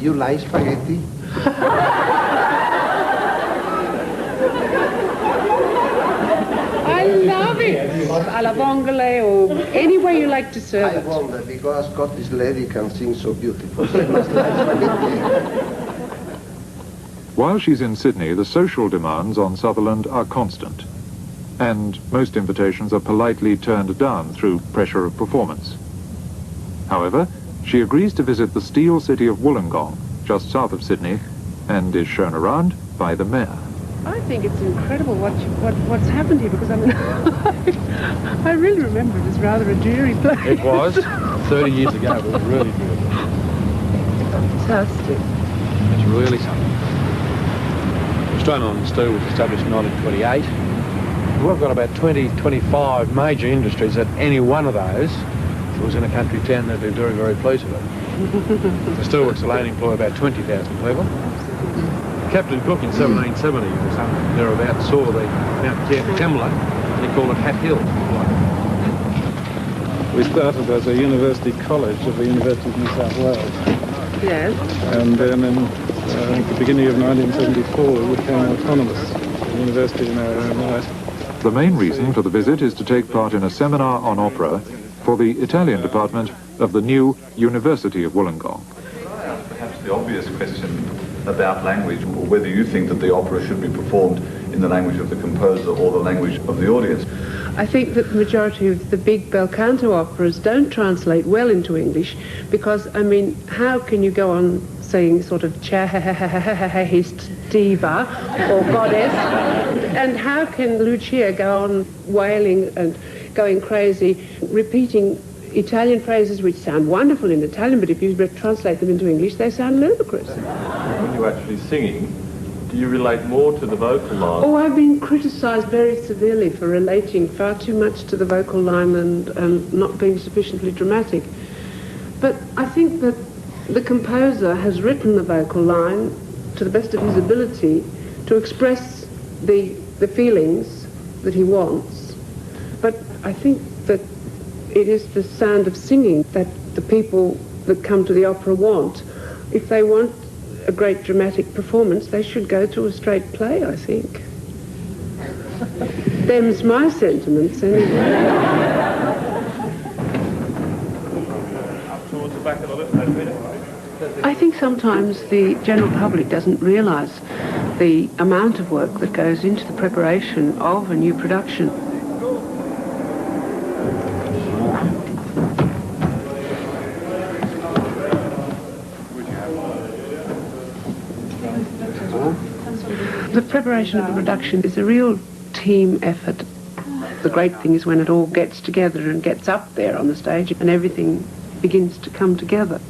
You like spaghetti? I love it. A la vongole or any way you like to serve it. I wonder, because Scottish lady can sing so beautiful. She must like spaghetti. While she's in Sydney, the social demands on Sutherland are constant, and most invitations are politely turned down through pressure of performance. However, she agrees to visit the steel city of Wollongong, just south of Sydney, and is shown around by the mayor. I think it's incredible what's happened here, because I mean, I really remember it as rather a dreary place. It was. 30 years ago, it was really good. Fantastic. It's really something. Australian Iron and Steel was established in 1928. We've got about 20, 25 major industries at any one of those. If it was in a country town, they'd be very, very pleased with it. The steelworks alone employ about 20,000 people. Captain Cook in 1770 or something thereabouts saw the Mount Camelot and he called it Hat Hill. We started as a university college of the University of New South Wales. Yes. And then in the beginning of 1974 we became autonomous, a university in our own right. The main reason for the visit is to take part in a seminar on opera for the Italian department of the new University of Wollongong. Perhaps the obvious question about language, or whether you think that the opera should be performed in the language of the composer or the language of the audience. I think that the majority of the big bel canto operas don't translate well into English, because, I mean, how can you go on saying sort of chaste diva or goddess, and how can Lucia go on wailing and going crazy, repeating Italian phrases which sound wonderful in Italian, but if you translate them into English, they sound ludicrous. When you're actually singing, do you relate more to the vocal line? Oh, I've been criticised very severely for relating far too much to the vocal line and not being sufficiently dramatic. But I think that the composer has written the vocal line to the best of his ability to express the feelings that he wants. But I think that it is the sound of singing that the people that come to the opera want. If they want a great dramatic performance, they should go to a straight play, I think. Them's my sentiments, anyway. I think sometimes the general public doesn't realise the amount of work that goes into the preparation of a new production. The preparation of the production is a real team effort. The great thing is when it all gets together and gets up there on the stage and everything begins to come together.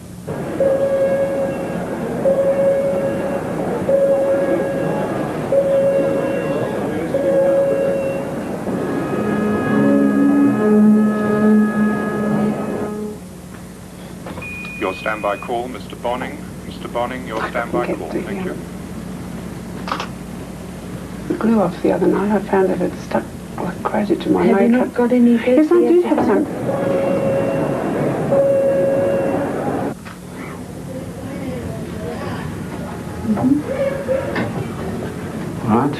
Your standby call, Mr. Bonning. Mr. Bonning, your standby call. Thank you. The glue off the other night, I found that it stuck like crazy to my makeup. Have you not got any good? Yes, I do have some. Right?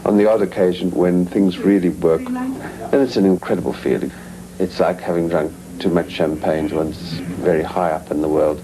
On the odd occasion when things really work, then it's an incredible feeling. It's like having drunk too much champagne when it's very high up in the world.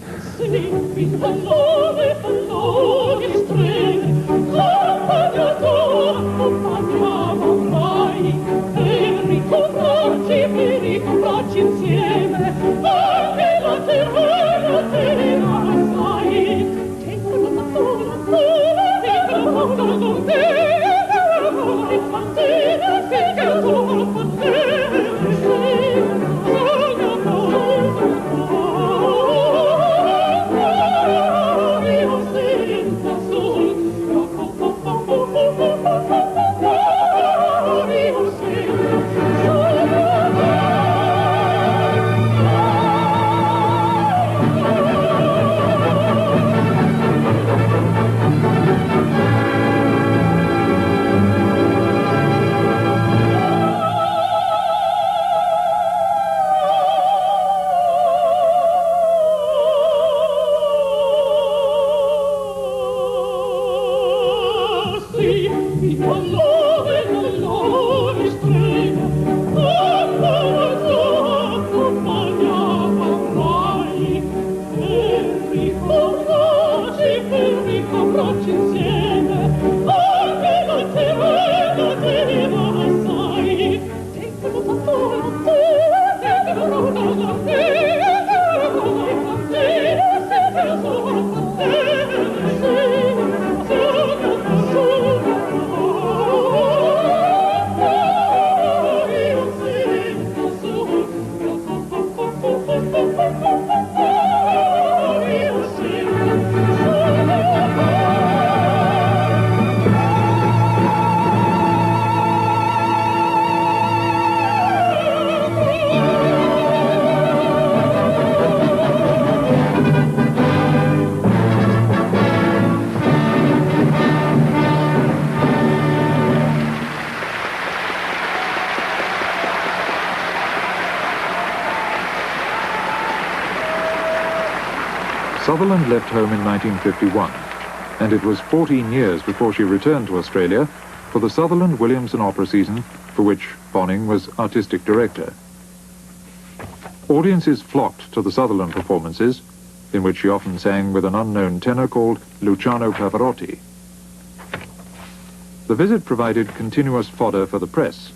Sutherland left home in 1951, and it was 14 years before she returned to Australia for the Sutherland Williamson opera season, for which Bonning was artistic director. Audiences flocked to the Sutherland performances, in which she often sang with an unknown tenor called Luciano Pavarotti. The visit provided continuous fodder for the press,